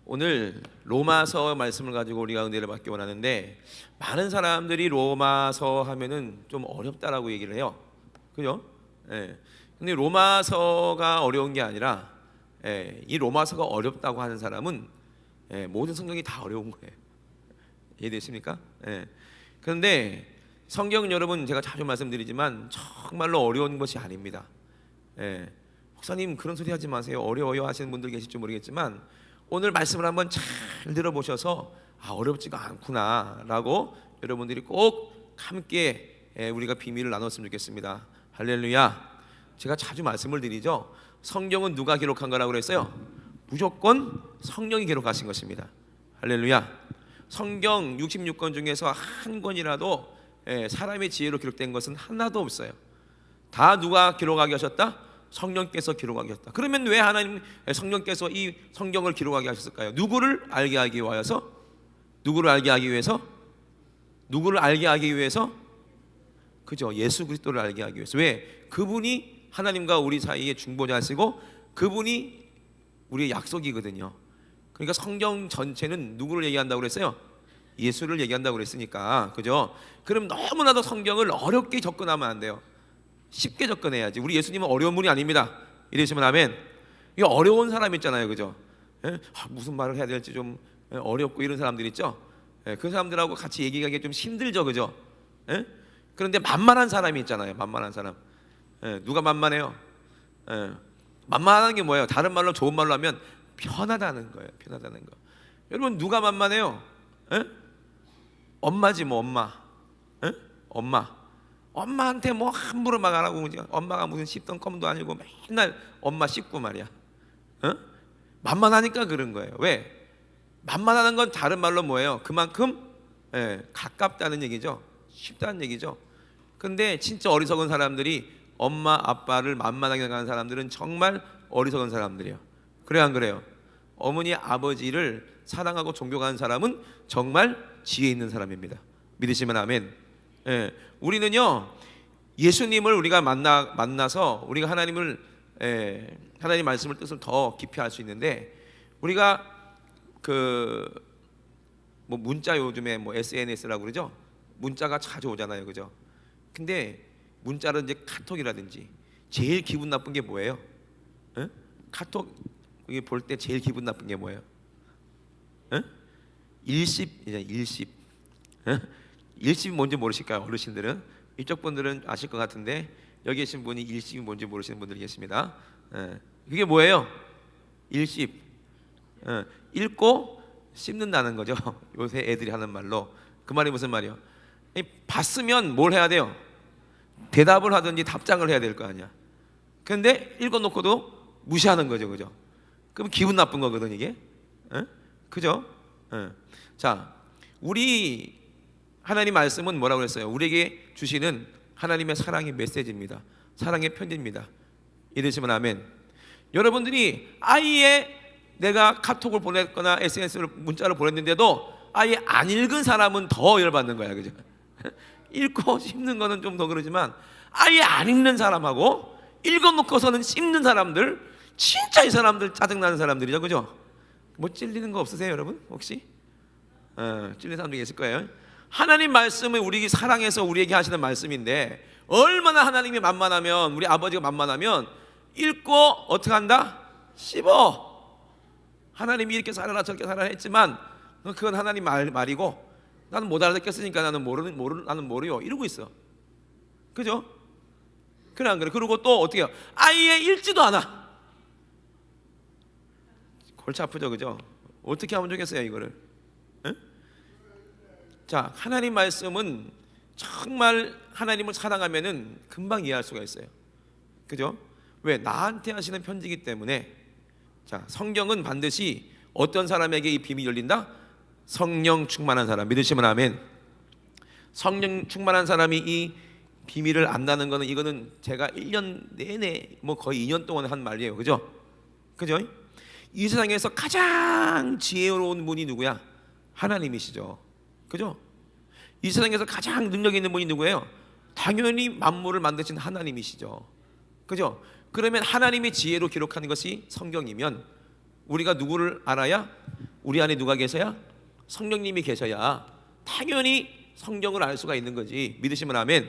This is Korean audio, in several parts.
오늘 로마서 말씀을 가지고 우리가 은혜를 받기 원하는데, 많은 사람들이 로마서 하면은 좀 어렵다라고 얘기를 해요. 그죠? 예. 근데 로마서가 어려운 게 아니라, 이 로마서가 어렵다고 하는 사람은 모든 성경이 다 어려운 거예요. 이해되십니까? 그런데 성경은 여러분, 제가 자주 말씀드리지만 정말로 어려운 것이 아닙니다. 목사님 그런 소리 하지 마세요, 어려워요 하시는 분들 계실지 모르겠지만, 오늘 말씀을 한번 잘 들어보셔서 어렵지가 않구나 라고 여러분들이 꼭 함께 우리가 비밀을 나눴으면 좋겠습니다. 할렐루야. 제가 자주 말씀을 드리죠, 성경은 누가 기록한 거라고 그랬어요? 무조건 성령이 기록하신 것입니다. 할렐루야. 성경 66권 중에서 한 권이라도 사람의 지혜로 기록된 것은 하나도 없어요. 다 누가 기록하게 하셨다? 성령께서 기록하게 하셨다. 그러면 왜 하나님 성령께서 이 성경을 기록하게 하셨을까요? 누구를 알게 하기 위해서? 누구를 알게 하기 위해서? 누구를 알게 하기 위해서? 그죠? 예수 그리스도를 알게 하기 위해서. 왜? 그분이 하나님과 우리 사이에 중보자시고 그분이 우리의 약속이거든요. 그러니까 성경 전체는 누구를 얘기한다고 그랬어요? 예수를 얘기한다고 그랬으니까. 그죠? 그럼 너무나도 성경을 어렵게 접근하면 안 돼요. 쉽게 접근해야지. 우리 예수님은 어려운 분이 아닙니다. 이러시면 아멘. 이 어려운 사람 있잖아요, 그죠? 무슨 말을 해야 될지 좀 어렵고 이런 사람들 있죠. 그 사람들하고 같이 얘기하기 좀 힘들죠, 그죠? 그런데 만만한 사람이 있잖아요. 만만한 사람. 누가 만만해요? 만만한 게 뭐예요? 다른 말로, 좋은 말로 하면 편하다는 거예요. 편하다는 거. 여러분, 누가 만만해요? 엄마지 뭐. 엄마. 엄마한테 뭐 함부로 막 안 하고, 엄마가 무슨 씹던 껌도 아니고 맨날 엄마 씹고 말이야. 만만하니까 그런 거예요. 왜? 만만하는 건 다른 말로 뭐예요? 그만큼 가깝다는 얘기죠. 쉽다는 얘기죠. 근데 진짜 어리석은 사람들이 엄마 아빠를 만만하게 생각하는 사람들은 정말 어리석은 사람들이에요. 그래요, 안 그래요? 어머니 아버지를 사랑하고 존경하는 사람은 정말 지혜 있는 사람입니다. 믿으시면 아멘. 우리는요, 예수님을 우리가 만나서 우리가 하나님 말씀을 뜻을 더 깊이 알 수 있는데, 우리가 뭐 문자, 요즘에 뭐 SNS라고 그러죠. 문자가 자주 오잖아요, 그죠? 근데 문자로 이제 카톡이라든지 제일 기분 나쁜 게 뭐예요? 카톡 볼 때 제일 기분 나쁜 게 뭐예요? 일십. 일십이 뭔지 모르실까요? 어르신들은. 이쪽 분들은 아실 것 같은데, 여기 계신 분이 일십이 뭔지 모르시는 분들이 계십니다. 그게 뭐예요? 일십. 읽고 씹는다는 거죠. 요새 애들이 하는 말로. 그 말이 무슨 말이에요? 봤으면 뭘 해야 돼요? 대답을 하든지 답장을 해야 될 거 아니야. 그런데 읽어놓고도 무시하는 거죠, 그죠? 그럼 기분 나쁜 거거든, 이게. 그죠? 자, 우리 하나님 말씀은 뭐라고 그랬어요? 우리에게 주시는 하나님의 사랑의 메시지입니다. 사랑의 편지입니다. 이러시면 아멘. 여러분들이 아예 내가 카톡을 보냈거나 SNS를 문자를 보냈는데도 아예 안 읽은 사람은 더 열받는 거야, 그죠? 읽고 씹는 거는 좀 더 그러지만, 아예 안 읽는 사람하고 읽어놓고서는 씹는 사람들, 진짜 이 사람들 짜증나는 사람들이죠, 그죠? 뭐 찔리는 거 없으세요, 여러분? 혹시? 찔리는 사람들이 있을 거예요. 하나님 말씀을 우리 사랑해서 우리에게 하시는 말씀인데, 얼마나 하나님이 만만하면, 우리 아버지가 만만하면 읽고 어떻게 한다? 씹어. 하나님이 이렇게 살아라 저렇게 살아라 했지만 그건 하나님 말이고, 나는 못 알아듣겠으니까 나는 모르요 이러고 있어. 그죠? 그래 안 그래? 그리고 또 어떻게 해요? 아예 읽지도 않아. 골치 아프죠, 그죠? 어떻게 하면 좋겠어요, 이거를? 자, 하나님 말씀은 정말 하나님을 사랑하면은 금방 이해할 수가 있어요. 그죠? 왜? 나한테 하시는 편지이기 때문에. 자, 성경은 반드시 어떤 사람에게 이 비밀이 열린다? 성령 충만한 사람. 믿으시면 아멘. 성령 충만한 사람이 이 비밀을 안다는 거는, 이거는 제가 1년 내내 뭐 거의 2년 동안 한 말이에요. 그죠? 그죠? 이 세상에서 가장 지혜로운 분이 누구야? 하나님이시죠. 그죠? 이 세상에서 가장 능력 있는 분이 누구예요? 당연히 만물을 만드신 하나님이시죠. 그죠? 그러면 하나님의 지혜로 기록하는 것이 성경이면, 우리가 누구를 알아야? 우리 안에 누가 계셔야? 성령님이 계셔야 당연히 성경을 알 수가 있는 거지. 믿으시면 아멘.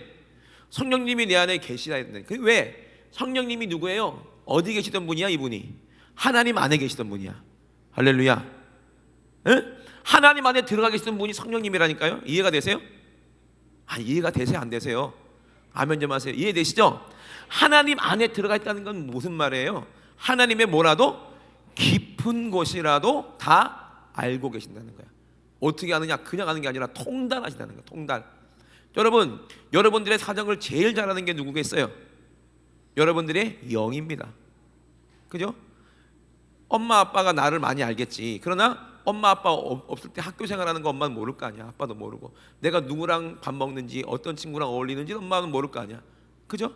성령님이 내 안에 계시다 했는데 왜? 성령님이 누구예요? 어디 계시던 분이야? 이분이 하나님 안에 계시던 분이야. 할렐루야. 에? 하나님 안에 들어가 계시던 분이 성령님이라니까요. 이해가 되세요? 이해가 되세요? 안 되세요? 아멘 좀 하세요. 이해되시죠? 하나님 안에 들어가 있다는 건 무슨 말이에요? 하나님의 뭐라도 깊은 곳이라도 다 알고 계신다는 거야. 어떻게 아느냐? 그냥 아는 게 아니라 통달하신다는 거야. 통달. 여러분, 여러분들의 사정을 제일 잘 아는 게 누구겠어요? 여러분들의 영입니다. 그죠? 엄마 아빠가 나를 많이 알겠지. 그러나 엄마 아빠 없을 때 학교 생활하는 거 엄마는 모를 거 아니야. 아빠도 모르고 내가 누구랑 밥 먹는지 어떤 친구랑 어울리는지 엄마는 모를 거 아니야. 그죠?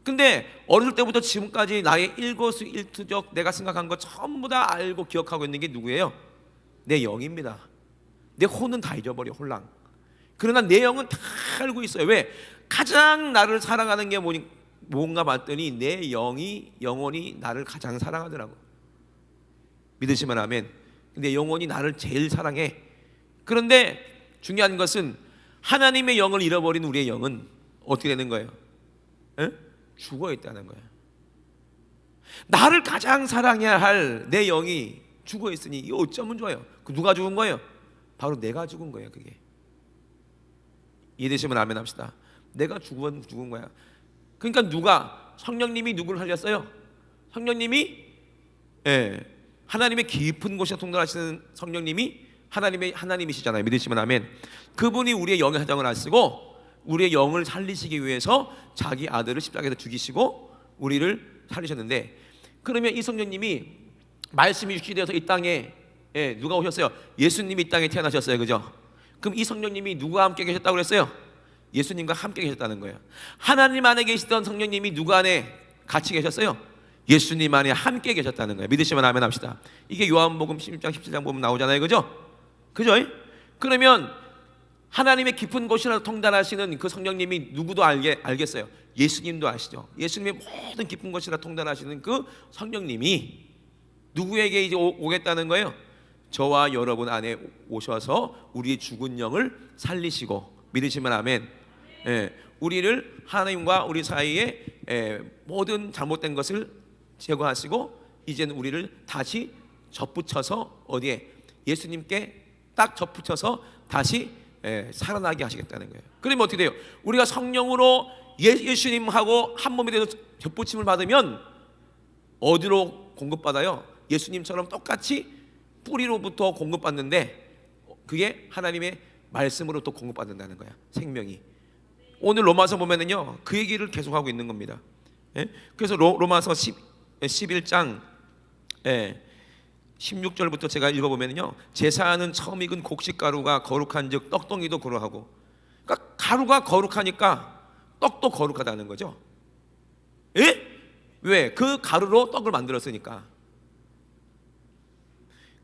근데 어렸을 때부터 지금까지 나의 일거수일투족 내가 생각한 거 전부 다 알고 기억하고 있는 게 누구예요? 내 영입니다. 내 혼은 다 잊어버려. 홀랑. 그러나 내 영은 다 알고 있어요. 왜? 가장 나를 사랑하는 게 뭔가 봤더니 내 영혼이 나를 가장 사랑하더라고. 믿으시면 아멘. 내 영혼이 나를 제일 사랑해. 그런데 중요한 것은 하나님의 영을 잃어버린 우리의 영은 어떻게 되는 거예요? 에? 죽어 있다는 거예요. 나를 가장 사랑해야 할 내 영이 죽어 있으니 이 어쩌면 좋아요. 그 누가 죽은 거예요? 바로 내가 죽은 거예요. 그게 이해되시면 아멘 합시다. 내가 죽은 거야. 그러니까 누가 성령님이 누구를 살렸어요? 성령님이 하나님의 깊은 곳에 통달하시는 성령님이 하나님이시잖아요. 믿으시면 아멘. 그분이 우리의 영의 사정을 아시고 우리의 영을 살리시기 위해서 자기 아들을 십자가에서 죽이시고 우리를 살리셨는데, 그러면 이 성령님이 말씀이 육신되어서 이 땅에 누가 오셨어요? 예수님이 이 땅에 태어나셨어요. 그죠? 그럼 이 성령님이 누구와 함께 계셨다고 그랬어요? 예수님과 함께 계셨다는 거예요. 하나님 안에 계시던 성령님이 누구 안에 같이 계셨어요? 예수님 안에 함께 계셨다는 거예요. 믿으시면 아멘 합시다. 이게 요한복음 16장 17장 보면 나오잖아요. 그죠? 그죠? 그러면 하나님의 깊은 곳이라도 통달하시는 그 성령님이 누구도 알겠어요. 예수님도 아시죠? 예수님의 모든 깊은 곳이라 통달하시는 그 성령님이 누구에게 이제 오겠다는 거예요? 저와 여러분 안에 오셔서 우리의 죽은 영을 살리시고, 믿으시면 아멘. 우리를 하나님과 우리 사이에 모든 잘못된 것을 제거하시고 이제는 우리를 다시 접붙여서 어디에? 예수님께 딱 접붙여서 다시 살아나게 하시겠다는 거예요. 그러면 어떻게 돼요? 우리가 성령으로 예수님하고 한 몸이 되어서 접붙임을 받으면 어디로 공급받아요? 예수님처럼 똑같이 뿌리로부터 공급받는데 그게 하나님의 말씀으로 또 공급받는다는 거야. 생명이. 오늘 로마서 보면은요 그 얘기를 계속하고 있는 겁니다. 그래서 로마서 11장 16절부터 제가 읽어보면요, 제사하는 처음 익은 곡식가루가 거룩한즉 떡덩이도 그러하고. 그러니까 가루가 거룩하니까 떡도 거룩하다는 거죠. 왜? 그 가루로 떡을 만들었으니까.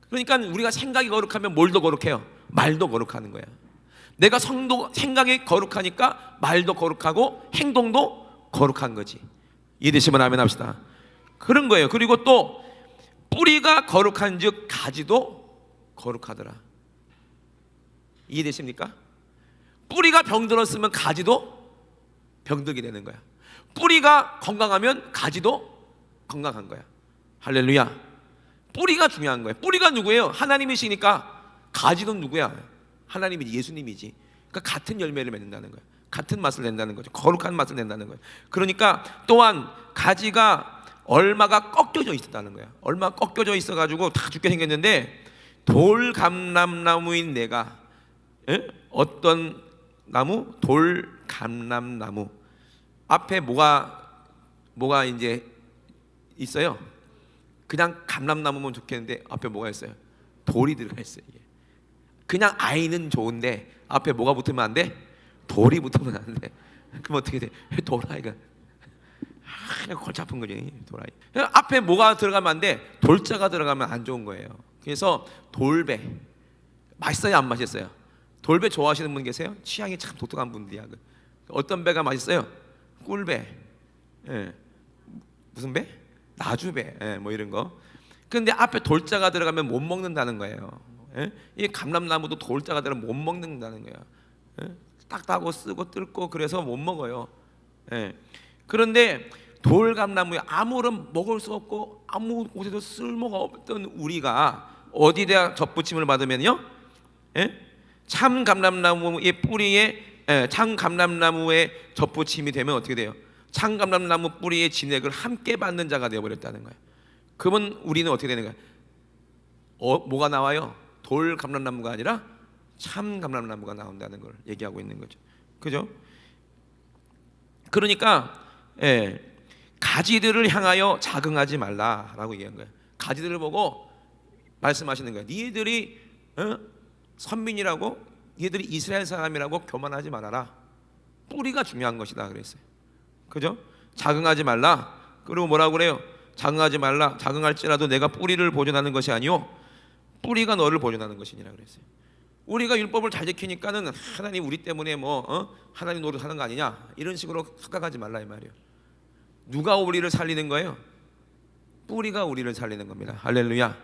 그러니까 우리가 생각이 거룩하면 뭘도 거룩해요? 말도 거룩하는 거야. 내가 생각이 거룩하니까 말도 거룩하고 행동도 거룩한 거지. 이해되시면 아멘 합시다. 그런 거예요. 그리고 또 뿌리가 거룩한즉 가지도 거룩하더라. 이해되십니까? 뿌리가 병들었으면 가지도 병들게 되는 거야. 뿌리가 건강하면 가지도 건강한 거야. 할렐루야. 뿌리가 중요한 거예요. 뿌리가 누구예요? 하나님이시니까 가지는 누구야? 하나님이지, 예수님이지. 그러니까 같은 열매를 맺는다는 거예요. 같은 맛을 낸다는 거죠. 거룩한 맛을 낸다는 거예요. 그러니까 또한 가지가 얼마가 꺾여져 있었다는 거야. 얼마 꺾여져 있어가지고 다 죽게 생겼는데, 돌감람나무인 내가, 어떤 나무? 돌감람나무. 앞에 뭐가 이제 있어요? 그냥 감람나무면 좋겠는데 앞에 뭐가 있어요? 돌이 들어가 있어요. 이게. 그냥 아이는 좋은데 앞에 뭐가 붙으면 안 돼? 돌이 붙으면 안 돼. 그럼 어떻게 돼? 돌아이가 그냥 골치 아픈 거지. 돌아이. 앞에 뭐가 들어가면 안 돼? 돌자가 들어가면 안 좋은 거예요. 그래서 돌배 맛있어요? 안 맛있어요? 돌배 좋아하시는 분 계세요? 취향이 참 독특한 분들이야. 어떤 배가 맛있어요? 꿀배. 무슨 배? 나주배. 뭐 이런 거. 그런데 앞에 돌자가 들어가면 못 먹는다는 거예요. 예? 이 감람나무도 돌자가 되면 못 먹는다는 거야. 예? 딱딱하고 쓰고 뜰고 그래서 못 먹어요. 예. 그런데 돌감나무에 아무런 먹을 수 없고 아무 곳에도 쓸모가 없던 우리가 어디다 접붙임을 받으면요, 예? 참 감람나무의 뿌리에 참 감람나무에 접붙임이 되면 어떻게 돼요? 참 감람나무 뿌리의 진액을 함께 받는 자가 되어버렸다는 거예요. 그러면 우리는 어떻게 되는 거예요? 뭐가 나와요? 돌 감람나무가 아니라 참 감람나무가 나온다는 걸 얘기하고 있는 거죠. 그죠? 그러니까 가지들을 향하여 자긍하지 말라라고 얘기한 거예요. 가지들을 보고 말씀하시는 거예요. 니들이 선민이라고, 니들이 이스라엘 사람이라고 교만하지 말아라. 뿌리가 중요한 것이다 그랬어요. 그죠? 자긍하지 말라. 그리고 뭐라고 그래요? 자긍하지 말라. 자긍할지라도 내가 뿌리를 보존하는 것이 아니요 뿌리가 너를 보존하는 것이니라 그랬어요. 우리가 율법을 잘 지키니까는 하나님 우리 때문에 하나님 노릇하는 거 아니냐 이런 식으로 생각하지 말라 이 말이에요. 누가 우리를 살리는 거예요? 뿌리가 우리를 살리는 겁니다. 할렐루야.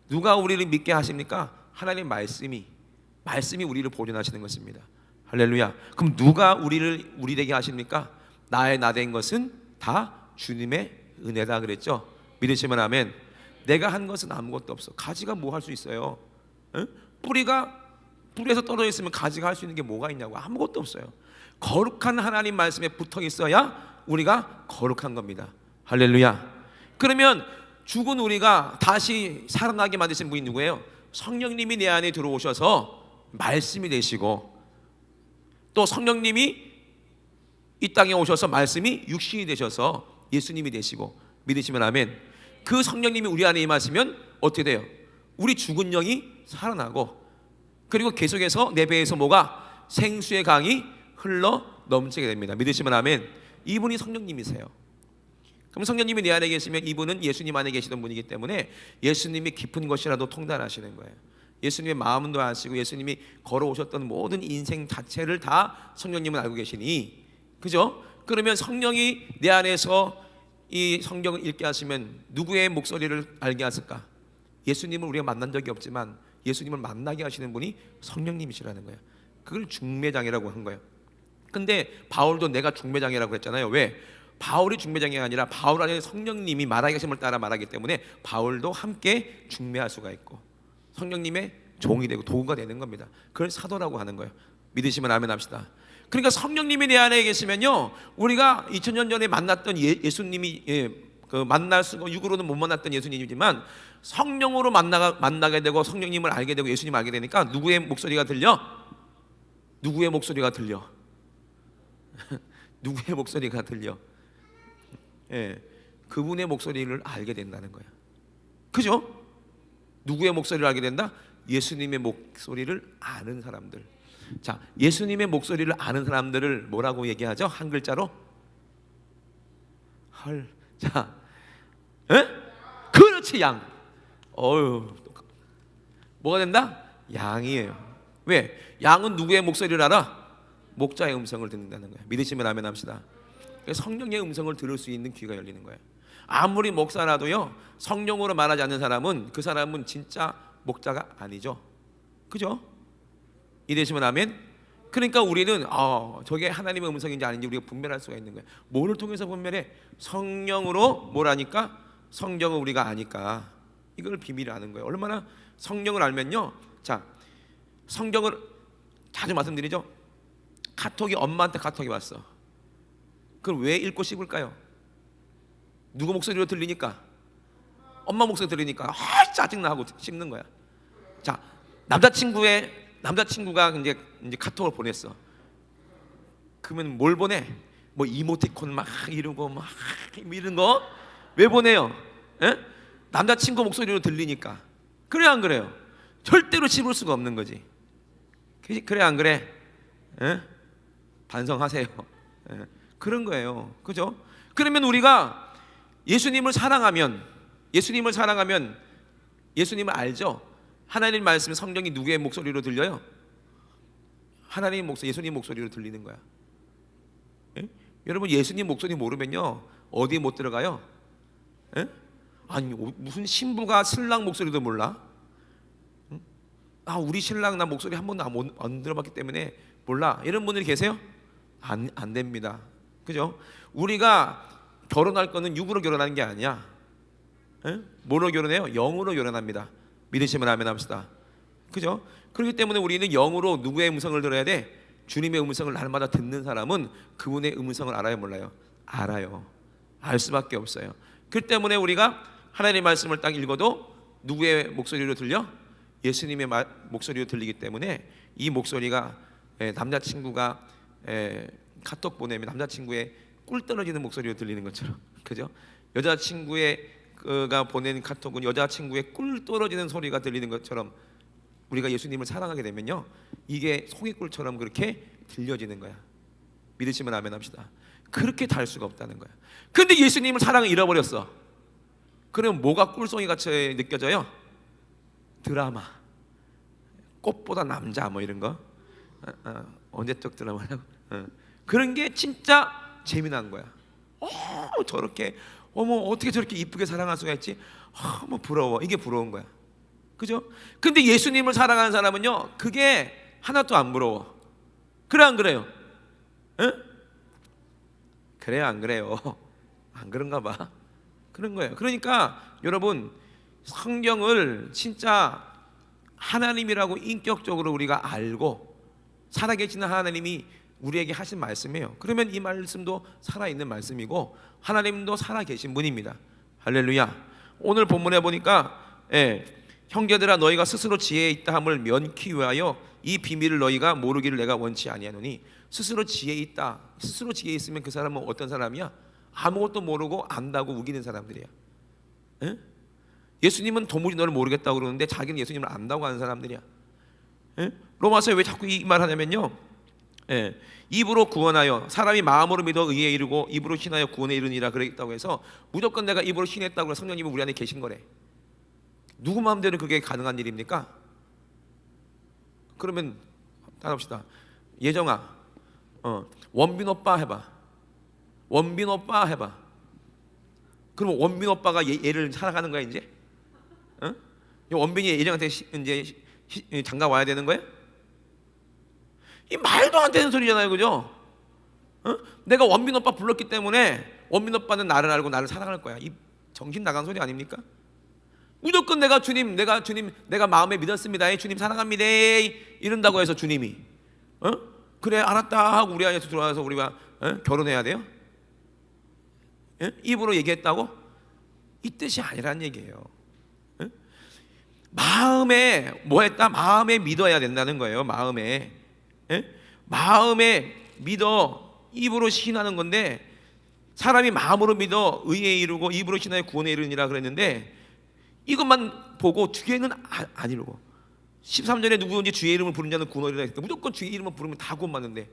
누가 우리를 믿게 하십니까? 하나님 말씀이 우리를 보존하시는 것입니다. 할렐루야. 그럼 누가 우리 되게 하십니까? 나 된 것은 다 주님의 은혜다 그랬죠. 믿으시면 아멘. 내가 한 것은 아무것도 없어. 가지가 뭐 할 수 있어요? 뿌리에서 떨어져 있으면 가지가 할 수 있는 게 뭐가 있냐고. 아무것도 없어요. 거룩한 하나님 말씀에 붙어 있어야 우리가 거룩한 겁니다. 할렐루야. 그러면 죽은 우리가 다시 살아나게 만드신 분이 누구예요? 성령님이 내 안에 들어오셔서 말씀이 되시고, 또 성령님이 이 땅에 오셔서 말씀이 육신이 되셔서 예수님이 되시고, 믿으시면 아멘. 그 성령님이 우리 안에 임하시면 어떻게 돼요? 우리 죽은 영이 살아나고, 그리고 계속해서 내 배에서 뭐가? 생수의 강이 흘러 넘치게 됩니다. 믿으시면 아멘. 이분이 성령님이세요. 그럼 성령님이 내 안에 계시면 이분은 예수님 안에 계시던 분이기 때문에 예수님이 깊은 것이라도 통달하시는 거예요. 예수님의 마음도 아시고 예수님이 걸어오셨던 모든 인생 자체를 다 성령님은 알고 계시니, 그죠? 그러면 성령이 내 안에서 이 성경을 읽게 하시면 누구의 목소리를 알게 하실까? 예수님을 우리가 만난 적이 없지만 예수님을 만나게 하시는 분이 성령님이시라는 거예요. 그걸 중매장이라고 한 거예요. 근데 바울도 내가 중매장이라고 했잖아요. 왜? 바울이 중매장이 아니라 바울 안에 성령님이 말하게 하심을 따라 말하기 때문에 바울도 함께 중매할 수가 있고 성령님의 종이 되고 도구가 되는 겁니다. 그걸 사도라고 하는 거예요. 믿으시면 아멘 합시다. 그러니까 성령님이 내 안에 계시면요, 우리가 2000년 전에 만났던 예수님이 만날 수가 육으로는 못 만났던 예수님이지만 성령으로 만나게 되고 성령님을 알게 되고 예수님을 알게 되니까 누구의 목소리가 들려? 누구의 목소리가 들려? 누구의 목소리가 들려? 그분의 목소리를 알게 된다는 거야. 그죠? 누구의 목소리를 알게 된다? 예수님의 목소리를 아는 사람들. 자, 예수님의 목소리를 아는 사람들을 뭐라고 얘기하죠? 한 글자로? 헐. 자, 그렇지, 양. 뭐가 된다? 양이에요. 왜? 양은 누구의 목소리를 알아? 목자의 음성을 듣는다는 거예요. 믿으시면 아멘 합시다. 성령의 음성을 들을 수 있는 귀가 열리는 거예요. 아무리 목사라도요, 성령으로 말하지 않는 사람은 그 사람은 진짜 목자가 아니죠. 그죠? 이해되시면 아멘. 그러니까 우리는 저게 하나님의 음성인지 아닌지 우리가 분별할 수가 있는 거예요. 뭐를 통해서 분별해? 성령으로 뭐라니까? 성경을 우리가 아니까 이걸 비밀을 아는 거예요. 얼마나 성령을 알면요, 자, 성경을 자주 말씀드리죠. 엄마한테 카톡이 왔어. 그걸 왜 읽고 씹을까요? 누구 목소리로 들리니까? 엄마 목소리 들리니까 짜증나 하고 씹는 거야. 자, 남자친구가 이제 카톡을 보냈어. 그러면 뭘 보내? 뭐 이모티콘 막 이러고 막 이런 거 왜 보내요? 남자친구 목소리로 들리니까. 그래 안 그래요? 절대로 씹을 수가 없는 거지. 그래 안 그래? 반성하세요. 그런 거예요. 그죠? 그러면 우리가 예수님을 사랑하면 예수님을 알죠? 하나님 말씀 성경이 누구의 목소리로 들려요? 하나님 목소리, 예수님 목소리로 들리는 거야. 여러분, 예수님 목소리 모르면요 어디에 못 들어가요? 아니 무슨 신부가 신랑 목소리도 몰라? 우리 신랑 나 목소리 한 번도 안 들어봤기 때문에 몰라, 이런 분들이 계세요? 안 됩니다. 그죠? 우리가 결혼할 거는 육으로 결혼하는 게 아니야. 에? 뭐로 결혼해요? 영으로 결혼합니다. 믿으시면 아멘 합시다. 그죠? 그렇기 때문에 우리는 영으로 누구의 음성을 들어야 돼? 주님의 음성을 날마다 듣는 사람은 그분의 음성을 알아요, 몰라요? 알아요. 알 수밖에 없어요. 그 때문에 우리가 하나님의 말씀을 딱 읽어도 누구의 목소리로 들려? 예수님의 목소리로 들리기 때문에 이 목소리가 남자친구가 카톡 보내면 남자친구의 꿀 떨어지는 목소리로 들리는 것처럼, 그죠? 여자친구가 보낸 카톡은 여자친구의 꿀 떨어지는 소리가 들리는 것처럼 우리가 예수님을 사랑하게 되면요, 이게 송이꿀처럼 그렇게 들려지는 거야. 믿으시면 아멘 합시다. 그렇게 달 수가 없다는 거야. 근데 예수님을 사랑을 잃어버렸어. 그럼 뭐가 꿀송이 같이 느껴져요? 드라마, 꽃보다 남자 뭐 이런 거. 언제적 드라마라고? 그런 게 진짜 재미난 거야. 저렇게 어떻게 저렇게 이쁘게 사랑할 수가 있지? 뭐 부러워. 이게 부러운 거야. 그죠? 근데 예수님을 사랑하는 사람은요, 그게 하나도 안 부러워. 그래 안 그래요? 에? 그래요 안 그래요? 안 그런가 봐. 그런 거예요. 그러니까 여러분, 성경을 진짜 하나님이라고 인격적으로 우리가 알고 살아계시는 하나님이 우리에게 하신 말씀이에요. 그러면 이 말씀도 살아있는 말씀이고 하나님도 살아계신 분입니다. 할렐루야. 오늘 본문에 보니까 형제들아 너희가 스스로 지혜에 있다 함을 면키 위하여 이 비밀을 너희가 모르기를 내가 원치 아니하노니. 스스로 지혜에 있다. 스스로 지혜에 있으면 그 사람은 어떤 사람이야? 아무것도 모르고 안다고 우기는 사람들이야. 에? 예수님은 도무지 너를 모르겠다고 그러는데 자기는 예수님을 안다고 하는 사람들이야. 에? 로마서에 왜 자꾸 이 말 하냐면요, 입으로 구원하여 사람이 마음으로 믿어 의에 이르고 입으로 신하여 구원에 이르니라 그랬다고 해서 무조건 내가 입으로 신했다고 해서 성령님은 우리 안에 계신 거래. 누구 마음대로 그게 가능한 일입니까? 그러면 따라합시다. 예정아, 원빈 오빠 해봐. 원빈 오빠 해봐. 그럼 원빈 오빠가 얘를 살아가는 거야 이제? 원빈이 예정한테 이제 장가 와야 되는 거야? 이 말도 안 되는 소리잖아요, 그죠? 내가 원빈 오빠 불렀기 때문에 원빈 오빠는 나를 알고 나를 사랑할 거야. 이 정신 나간 소리 아닙니까? 무조건 내가 주님, 내가 마음에 믿었습니다. 주님 사랑합니다. 이런다고 해서 주님이 그래 알았다 하고 우리 안에서 들어와서 우리가 결혼해야 돼요? 입으로 얘기했다고? 이 뜻이 아니란 얘기예요. 마음에 뭐 했다? 마음에 믿어야 된다는 거예요. 마음에 믿어 입으로 시인하는 건데, 사람이 마음으로 믿어 의에 이르고 입으로 신하여 구원에 이르니라 그랬는데 이것만 보고 뒤에는 안 이루고 13절에 누구든지 주의 이름을 부르는 자는 구원이라 했다. 무조건 주의 이름을 부르면 다 구원받는데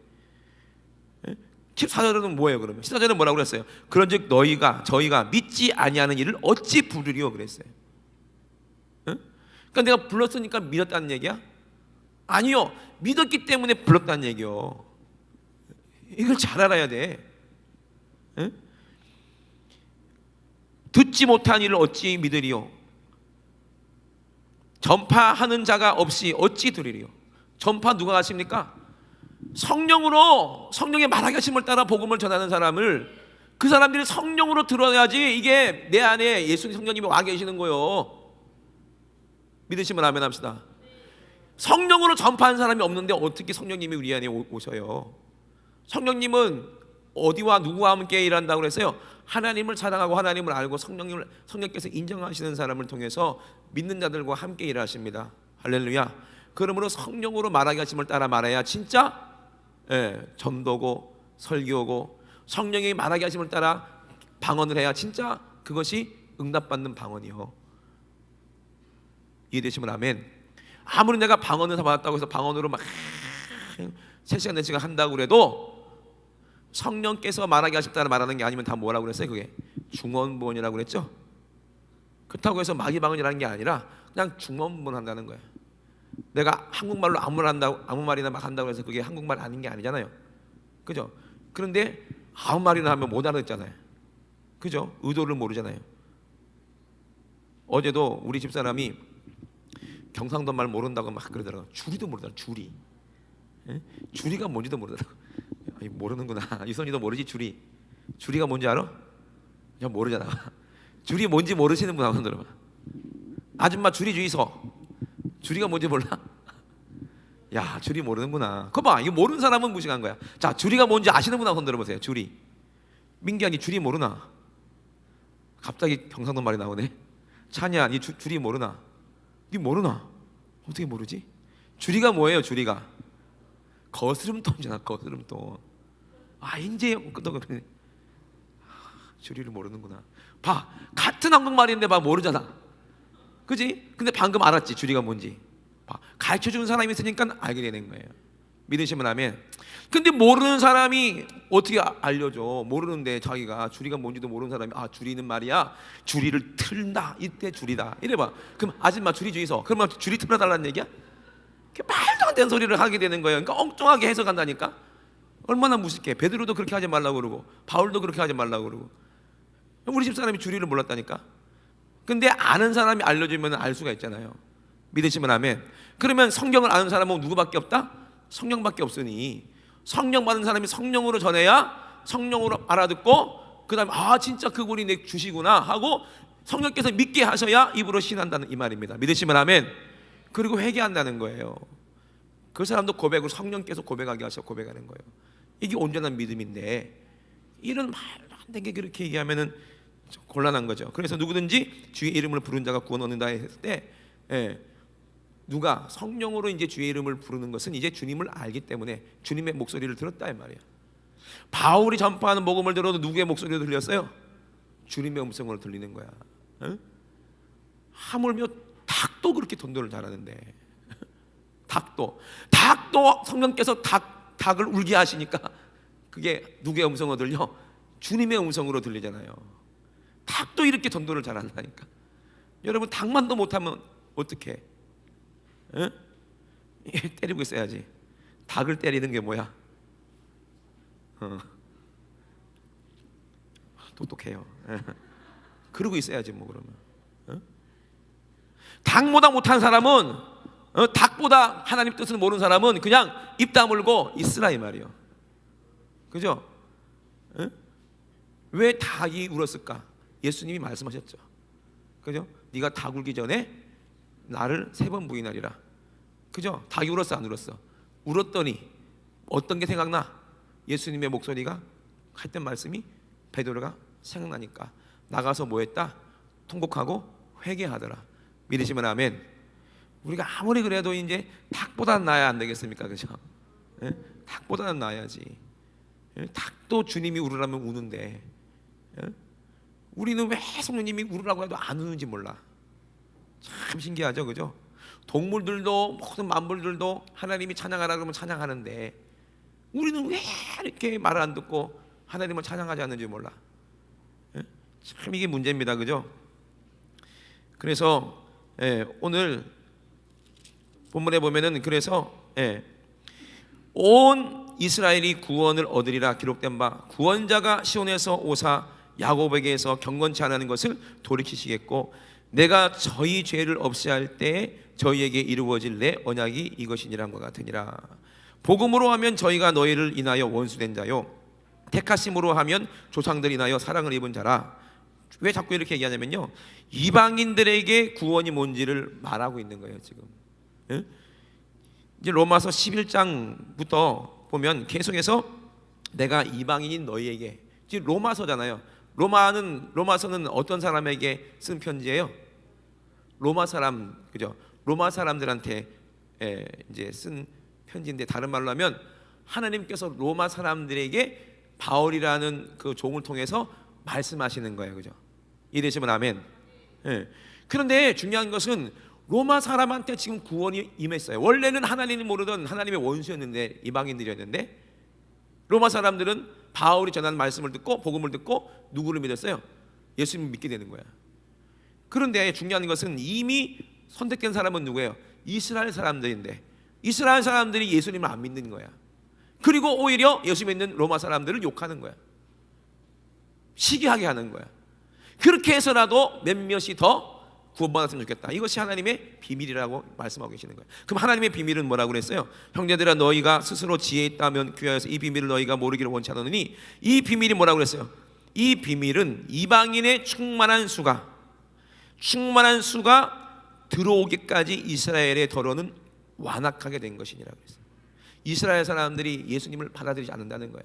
14절은 뭐예요 그러면? 14절은 뭐라고 그랬어요? 그런즉 저희가 믿지 아니하는 일을 어찌 부르리요 그랬어요. 그러니까 내가 불렀으니까 믿었다는 얘기야? 아니요, 믿었기 때문에 불렀다는 얘기요. 이걸 잘 알아야 돼. 듣지 못한 일을 어찌 믿으리요? 전파하는 자가 없이 어찌 들으리요? 전파 누가 하십니까? 성령의 말하게 하심을 따라 복음을 전하는 사람을, 그 사람들이 성령으로 들어야지 이게 내 안에 예수님 성령님이 와 계시는 거요. 믿으시면 아멘 합시다. 성령으로 전파하는 사람이 없는데 어떻게 성령님이 우리 안에 오셔요? 성령님은 어디와 누구와 함께 일한다고 그랬어요? 하나님을 사랑하고 하나님을 알고 성령께서 인정하시는 사람을 통해서 믿는 자들과 함께 일하십니다. 할렐루야. 그러므로 성령으로 말하게 하심을 따라 말해야 진짜 전도고 설교고, 성령이 말하게 하심을 따라 방언을 해야 진짜 그것이 응답받는 방언이요. 이해되시면 아멘. 아무리 내가 방언을 받았다고 해서 방언으로 막 3시간 4시간 한다고 그래도 성령께서 말하게 하실 따라 말하는 게 아니면 다 뭐라고 그랬어요? 그게 중언부언이라고 그랬죠? 그렇다고 해서 마귀방언이라는 게 아니라 그냥 중언부언 한다는 거예요. 내가 한국말로 아무 말이나 막 한다고 해서 그게 한국말 아닌 게 아니잖아요, 그죠? 그런데 아무 말이나 하면 못 알아듣잖아요, 그죠? 의도를 모르잖아요. 어제도 우리 집사람이 경상도 말 모른다고 막 그러더라고. 주리도 모르더라. 주리. 예? 주리가 뭔지도 모르더라고. 아니, 모르는구나. 유선이도 모르지 주리. 주리가 뭔지 알아? 야, 모르잖아. 주리 뭔지 모르시는 분 한번 들어봐. 아줌마 주리 주의소. 주리가 뭔지 몰라? 야, 주리 모르는구나. 그거 봐, 이거 모르는 사람은 무식한 거야. 자, 주리가 뭔지 아시는 분 한번 들어보세요. 주리. 민기야, 니 주리 모르나? 갑자기 경상도 말이 나오네. 찬이야, 니 주리 모르나? 니 모르나? 어떻게 모르지? 주리가 뭐예요? 주리가 거스름돈이잖아. 거스름돈. 아, 이제 주리를 모르는구나. 봐, 같은 한국말인데 봐, 모르잖아. 그지? 근데 방금 알았지, 주리가 뭔지. 봐, 가르쳐주는 사람이 있으니까 알게 되는 거예요. 믿으시면 아멘. 근데 모르는 사람이 어떻게 알려줘? 모르는데 자기가 주리가 뭔지도 모르는 사람이 아, 주리는 말이야 주리를 틀다, 이때 주리다 이래봐. 그럼 아줌마 주리 주의소. 그러면 주리 틀어달라는 얘기야? 말도 안 되는 소리를 하게 되는 거예요. 그러니까 엉뚱하게 해석한다니까. 얼마나 무식해. 베드로도 그렇게 하지 말라고 그러고 바울도 그렇게 하지 말라고 그러고. 우리 집사람이 주리를 몰랐다니까. 근데 아는 사람이 알려주면 알 수가 있잖아요. 믿으시면 아멘. 그러면 성경을 아는 사람은 누구밖에 없다? 성령밖에 없으니 성령 받은 사람이 성령으로 전해야 성령으로 알아듣고 그 다음에 아, 진짜 그분이 내 주시구나 하고 성령께서 믿게 하셔야 입으로 신한다는 이 말입니다. 믿으시면 아멘. 그리고 회개한다는 거예요. 그 사람도 고백을 성령께서 고백하게 하셔 고백하는 거예요. 이게 온전한 믿음인데 이런 말도 안 되게 그렇게 얘기하면은 곤란한 거죠. 그래서 누구든지 주의 이름을 부른 자가 구원 얻는다 했을 때 누가 성령으로 이제 주의 이름을 부르는 것은 이제 주님을 알기 때문에 주님의 목소리를 들었다 이 말이야. 바울이 전파하는 복음을 들어도 누구의 목소리로 들렸어요? 주님의 음성으로 들리는 거야. 응? 하물며 닭도 그렇게 전도를 잘하는데 닭도 성령께서 닭을 울게 하시니까 그게 누구의 음성으로 들려? 주님의 음성으로 들리잖아요. 닭도 이렇게 전도를 잘한다니까. 여러분, 닭만도 못하면 어떡해? 응? 때리고 있어야지. 닭을 때리는 게 뭐야? 똑똑해요. 그러고 있어야지 뭐 그러면. 닭보다 못한 사람은 닭보다 하나님 뜻을 모르는 사람은 그냥 입 다물고 있으라 이 말이에요. 그죠? 왜 닭이 울었을까? 예수님이 말씀하셨죠. 그죠? 네가 닭 울기 전에 나를 3번 부인하리라. 그죠? 닭이 울었어 안 울었어? 울었더니 어떤 게 생각나? 예수님의 목소리가 했던 말씀이 베드로가 생각나니까 나가서 뭐 했다? 통곡하고 회개하더라. 믿으시면 아멘. 우리가 아무리 그래도 이제 닭보다는 나아야 안 되겠습니까? 그죠? 닭보다는 나아야지. 닭도 주님이 울으라면 우는데 우리는 왜 성령님이 울으라고 해도 안 우는지 몰라. 참 신기하죠, 그죠? 동물들도 모든 만물들도 하나님이 찬양하라 그러면 찬양하는데 우리는 왜 이렇게 말을 안 듣고 하나님을 찬양하지 않는지 몰라. 참 이게 문제입니다, 그죠? 그래서 오늘 본문에 보면은 그래서 온 이스라엘이 구원을 얻으리라 기록된 바 구원자가 시온에서 오사 야곱에게서 경건치 않은 것을 돌이키시겠고 내가 저희 죄를 없이 할 때에 저희에게 이루어질 내 언약이 이것이니란 것 같으니라. 복음으로 하면 저희가 너희를 인하여 원수된 자요 택하심으로 하면 조상들 인하여 사랑을 입은 자라. 왜 자꾸 이렇게 얘기하냐면요, 이방인들에게 구원이 뭔지를 말하고 있는 거예요 지금. 이제 로마서 11장부터 보면 계속해서 내가 이방인인 너희에게, 지금 로마서잖아요. 로마서는 어떤 사람에게 쓴 편지예요? 로마 사람, 그죠? 로마 사람들한테 이제 쓴 편지인데 다른 말로 하면 하나님께서 로마 사람들에게 바울이라는 그 종을 통해서 말씀하시는 거예요, 그죠? 이해되시면 아멘. 그런데 중요한 것은 로마 사람한테 지금 구원이 임했어요. 원래는 하나님을 모르던 하나님의 원수였는데, 이방인들이었는데 로마 사람들은 바울이 전하는 말씀을 듣고 복음을 듣고 누구를 믿었어요? 예수님을 믿게 되는 거야. 그런데 중요한 것은 이미 선택된 사람은 누구예요? 이스라엘 사람들인데 이스라엘 사람들이 예수님을 안 믿는 거야. 그리고 오히려 예수 믿는 로마 사람들을 욕하는 거야. 시기하게 하는 거야. 그렇게 해서라도 몇몇이 더 구원받았으면 좋겠다. 이것이 하나님의 비밀이라고 말씀하고 계시는 거예요. 그럼 하나님의 비밀은 뭐라고 그랬어요? 형제들아 너희가 스스로 지혜 있다면 귀하여서 이 비밀을 너희가 모르기를 원치 않으니, 이 비밀이 뭐라고 그랬어요? 이 비밀은 이방인의 충만한 수가 들어오기까지 이스라엘의 더러는 완악하게 된 것이니라 그랬어요. 이스라엘 사람들이 예수님을 받아들이지 않는다는 거야.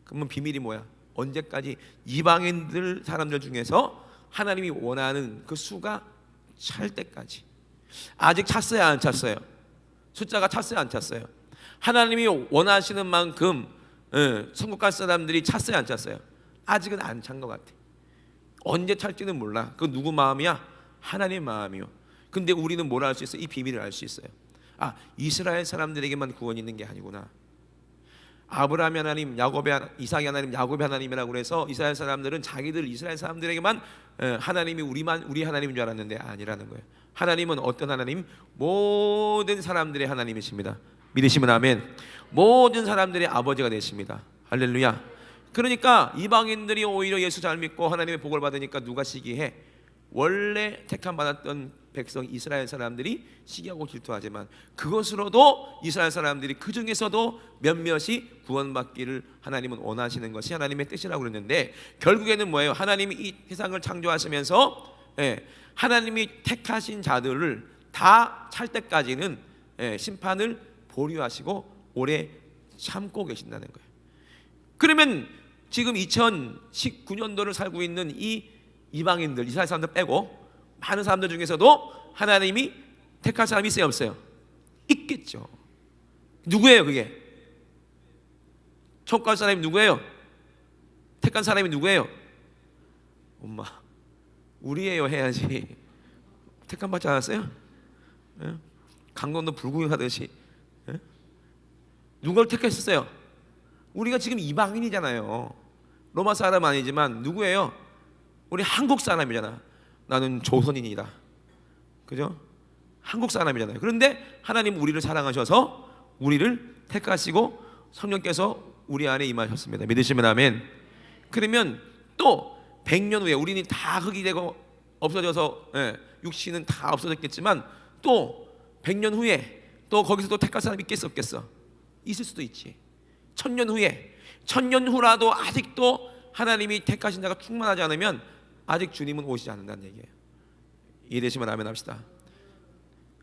그러면 비밀이 뭐야? 언제까지? 이방인들 사람들 중에서 하나님이 원하는 그 수가 찰 때까지. 아직 찼어요, 안 찼어요? 숫자가 찼어요, 안 찼어요? 하나님이 원하시는 만큼 천국 갈 사람들이 찼어요, 안 찼어요? 아직은 안 찬 것 같아. 언제 찰지는 몰라. 그 누구 마음이야? 하나님 마음이요. 근데 우리는 뭘 알 수 있어요? 이 비밀을 알 수 있어요. 아, 이스라엘 사람들에게만 구원이 있는 게 아니구나. 아브라함의 하나님, 이삭의 하나님, 야곱의 하나님이라고 그래서 이스라엘 사람들은 자기들 이스라엘 사람들에게만 하나님이 우리 하나님인 줄 알았는데 아니라는 거예요. 하나님은 어떤 하나님? 모든 사람들의 하나님이십니다. 믿으시면 아멘. 모든 사람들의 아버지가 되십니다. 할렐루야. 그러니까 이방인들이 오히려 예수 잘 믿고 하나님의 복을 받으니까 누가 시기해? 원래 택함 받았던 백성 이스라엘 사람들이 시기하고 질투하지만 그것으로도 이스라엘 사람들이 그 중에서도 몇몇이 구원받기를 하나님은 원하시는 것이 하나님의 뜻이라고 그랬는데, 결국에는 뭐예요? 하나님이 이 세상을 창조하시면서 하나님이 택하신 자들을 다 찰 때까지는 심판을 보류하시고 오래 참고 계신다는 거예요. 그러면 지금 2019년도를 살고 있는 이 이방인들, 이스라엘 사람들 빼고 많은 사람들 중에서도 하나님이 택한 사람이 있어요, 없어요? 있겠죠. 누구예요 그게? 천국 갈 사람이 누구예요? 택한 사람이 누구예요? 엄마, 우리예요 해야지. 택한 받지 않았어요? 강건도 불구경하듯이 누굴 택했었어요? 우리가 지금 이방인이잖아요. 로마 사람 아니지만 누구예요? 우리 한국 사람이잖아. 나는 조선인이다. 그죠? 한국 사람이잖아요. 그런데 하나님 우리를 사랑하셔서 우리를 택하시고 성령께서 우리 안에 임하셨습니다. 믿으시면 아멘. 그러면 또 100년 후에 우리는 다 흙이 되고 없어져서 육신은 다 없어졌겠지만 또 100년 후에 또 거기서 또 택할 사람이 있겠어 없겠어? 있을 수도 있지. 1000년 후에, 1000년 후라도 아직도 하나님이 택하신 자가 충만하지 않으면 아직 주님은 오시지 않는다는 얘기예요. 이해되시면 아멘 합시다.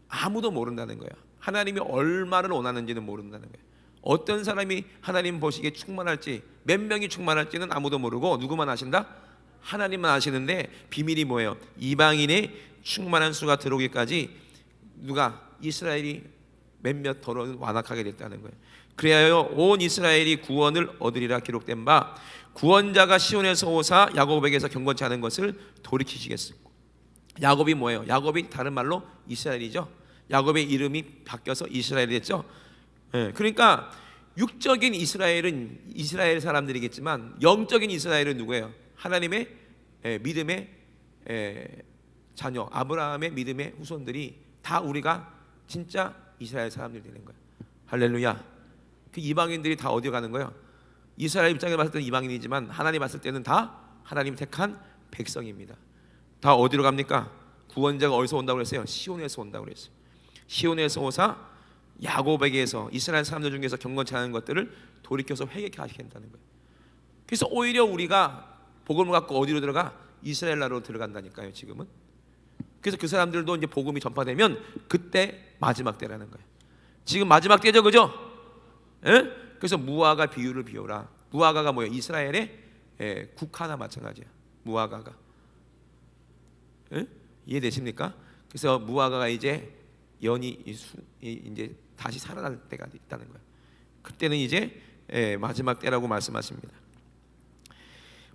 아무도 모른다는 거예요. 하나님이 얼마를 원하는지는 모른다는 거예요. 어떤 사람이 하나님 보시기에 충만할지, 몇 명이 충만할지는 아무도 모르고 누구만 아신다? 하나님만 아시는데 비밀이 뭐예요? 이방인의 충만한 수가 들어오기까지 누가? 이스라엘이 몇몇 더러운 완악하게 됐다는 거예요. 그래야요 온 이스라엘이 구원을 얻으리라 기록된 바, 구원자가 시온에서 오사 야곱에게서 경건치 않은 것을 돌이키시겠습니다. 야곱이 뭐예요? 야곱이 다른 말로 이스라엘이죠. 야곱의 이름이 바뀌어서 이스라엘이 됐죠. 그러니까 육적인 이스라엘은 이스라엘 사람들이겠지만 영적인 이스라엘은 누구예요? 하나님의 믿음의 자녀, 아브라함의 믿음의 후손들이 다 우리가 진짜 이스라엘 사람들이 되는 거예요. 할렐루야. 그 이방인들이 다 어디 가는 거예요? 이스라엘 입장에 봤을 때는 이방인이지만 하나님 봤을 때는 다 하나님 택한 백성입니다. 다 어디로 갑니까? 구원자가 어디서 온다고 그랬어요? 시온에서 온다고 그랬어요. 시온에서 오사 야곱에게서 이스라엘 사람들 중에서 경건치 않은 것들을 돌이켜서 회개케 하시겠다는 거예요. 그래서 오히려 우리가 복음을 갖고 어디로 들어가? 이스라엘 나라로 들어간다니까요 지금은. 그래서 그 사람들도 이제 복음이 전파되면 그때 마지막 때라는 거예요. 지금 마지막 때죠, 그죠? 그래서 무화과 비유를 비워라. 무화과가 뭐예요? 이스라엘의 국화나 마찬가지야. 무화과가. 이해되십니까? 그래서 무화과가 이제 연이 이제 다시 살아날 때가 있다는 거예요. 그때는 이제 마지막 때라고 말씀하십니다.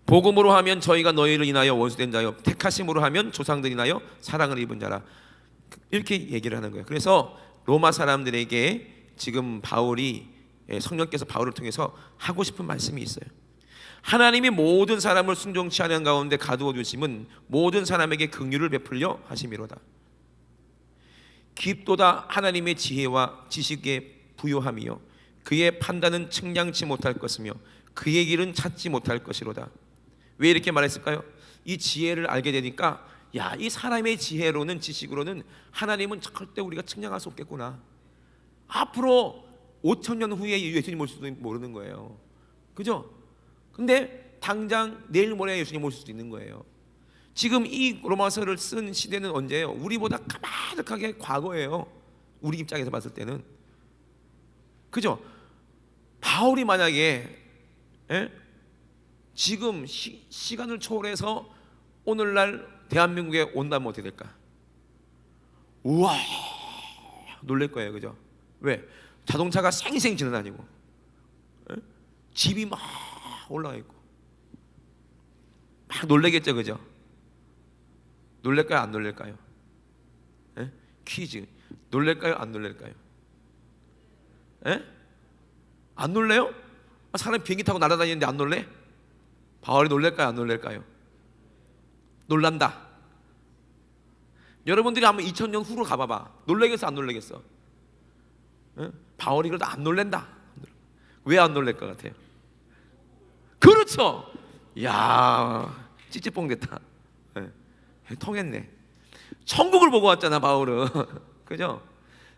복음으로 하면 저희가 너희를 인하여 원수된 자요, 택하심으로 하면 조상들 인하여 사랑을 입은 자라. 이렇게 얘기를 하는 거예요. 그래서 로마 사람들에게 지금 바울이 성령께서 바울을 통해서 하고 싶은 말씀이 있어요. 하나님이 모든 사람을 순종치 않은 가운데 가두어 두심은 모든 사람에게 긍휼을 베풀려 하심이로다. 깊도다 하나님의 지혜와 지식에 부요함이요 그의 판단은 측량치 못할 것이며 그의 길은 찾지 못할 것이로다. 왜 이렇게 말했을까요? 이 지혜를 알게 되니까 야, 이 사람의 지혜로는, 지식으로는 하나님은 절대 우리가 측량할 수 없겠구나. 앞으로 5,000년 후에 예수님 올 수도 모르는 거예요. 그죠? 근데 당장 내일 모레 예수님 올 수도 있는 거예요. 지금 이 로마서를 쓴 시대는 언제예요? 우리보다 까마득하게 과거예요. 우리 입장에서 봤을 때는. 그죠? 바울이 만약에 지금 시간을 초월해서 오늘날 대한민국에 온다면 어떻게 될까? 우와, 놀랄 거예요. 그죠? 왜? 자동차가 쌩쌩 지나다니고 집이 막 올라가 있고 막 놀라겠죠. 그죠? 놀랄까요? 안 놀랄까요? 퀴즈. 놀랄까요? 안 놀랄까요? 안 놀래요? 사람이 비행기 타고 날아다니는데 안 놀래? 바울이 놀랄까요? 안 놀랄까요? 놀란다. 여러분들이 한번 2000년 후로 가봐봐. 놀라겠어? 안 놀라겠어? 바울이 그래도 안 놀랜다. 왜 안 놀랄 것 같아요? 그렇죠. 야, 찌찌뽕 됐다. 통했네. 천국을 보고 왔잖아 바울은. 그죠?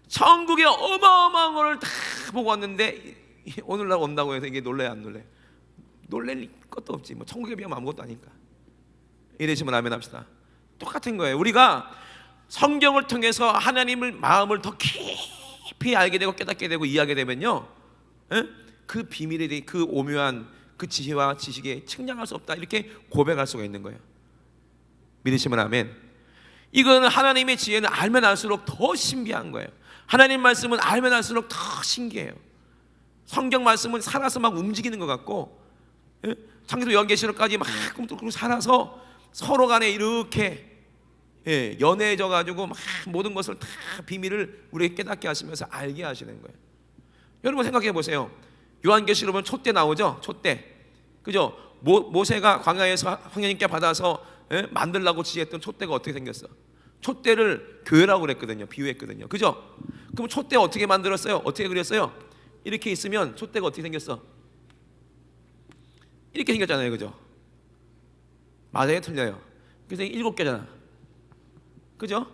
천국의 어마어마한 거를 다 보고 왔는데 오늘날 온다고 해서 이게 놀래 안 놀래? 놀랄 것도 없지. 뭐 천국에 비하면 아무것도 아니까. 이러시면 아멘 합시다. 똑같은 거예요. 우리가 성경을 통해서 하나님을 마음을 더 깊이 알게 되고 깨닫게 되고 이해하게 되면요, 그 비밀에 대해 그 오묘한 그 지혜와 지식에 측량할 수 없다 이렇게 고백할 수가 있는 거예요. 믿으시면 아멘. 이거는 하나님의 지혜는 알면 알수록 더 신비한 거예요. 하나님 말씀은 알면 알수록 더 신기해요. 성경 말씀은 살아서 막 움직이는 것 같고, 창세기 요한계시록까지 막 꿈틀꿈틀 살아서 서로 간에 이렇게 연해져 가지고 막 모든 것을 다 비밀을 우리에게 깨닫게 하시면서 알게 하시는 거예요. 여러분 생각해 보세요. 요한계시록은 촛대 나오죠. 촛대. 그죠? 모세가 광야에서 하나님께 받아서 만들라고 지혜했던 촛대가 어떻게 생겼어? 촛대를 교회라고 그랬거든요. 비유했거든요. 그죠? 그럼 촛대 어떻게 만들었어요? 어떻게 그렸어요? 이렇게 있으면 촛대가 어떻게 생겼어? 이렇게 생겼잖아요. 그죠? 맞아요? 틀려요? 그래서 7개잖아. 그죠?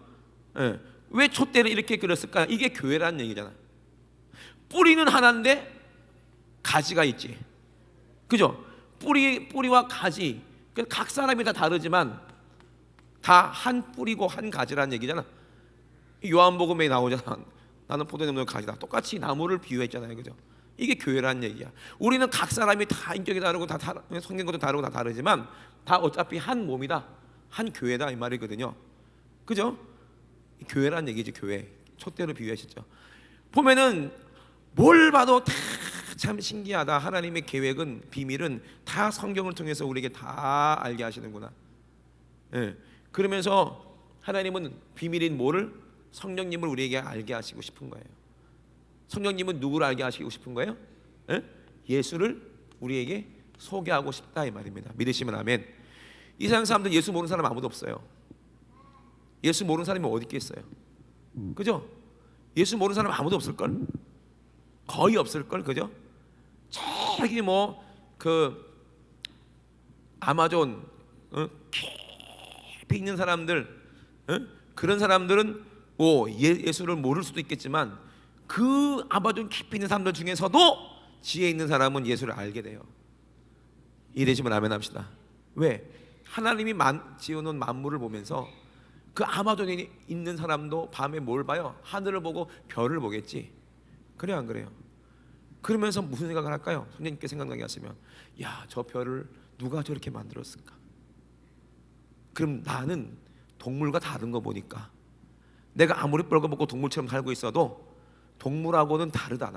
왜 촛대를 이렇게 그렸을까? 이게 교회라는 얘기잖아. 뿌리는 하나인데 가지가 있지. 그죠? 뿌리와 가지. 각 사람이 다 다르지만 다 한 뿌리고 한 가지라는 얘기잖아. 요한복음에 나오잖아. 나는 포도나무 가지다. 똑같이 나무를 비유했잖아요. 그죠? 이게 교회라는 얘기야. 우리는 각 사람이 다 인격이 다르고 다 성경 것도 다르고 다 다르지만 다 어차피 한 몸이다. 한 교회다 이 말이거든요. 그죠? 교회라는 얘기지. 교회. 촛대로 비유하셨죠. 보면은 뭘 봐도 다 참 신기하다. 하나님의 계획은, 비밀은 다 성경을 통해서 우리에게 다 알게 하시는구나. 그러면서 하나님은 비밀인 뭐를? 성령님을 우리에게 알게 하시고 싶은 거예요. 성령님은 누구를 알게 하시고 싶은 거예요? 예수를 우리에게 소개하고 싶다 이 말입니다. 믿으시면 아멘. 이 세상 사람들 예수 모르는 사람 아무도 없어요. 예수 모르는 사람이 어디 있겠어요? 그죠? 예수 모르는 사람 아무도 없을걸? 거의 없을걸? 그죠? 저기 그 아마존 깊이 있는 사람들, 그런 사람들은 예수를 모를 수도 있겠지만 그 아마존 깊이 있는 사람들 중에서도 지혜 있는 사람은 예수를 알게 돼요. 이해되시면 아멘 합시다. 왜? 하나님이 지어놓은 만물을 보면서 그 아마존에 있는 사람도 밤에 뭘 봐요? 하늘을 보고 별을 보겠지. 그래요 안 그래요? 그러면서 무슨 생각을 할까요? 선생님께 생각나게 하시면, 야, 저 별을 누가 저렇게 만들었을까? 그럼 나는 동물과 다른 거 보니까 내가 아무리 뻘거벗고 동물처럼 살고 있어도 동물하고는 다르다.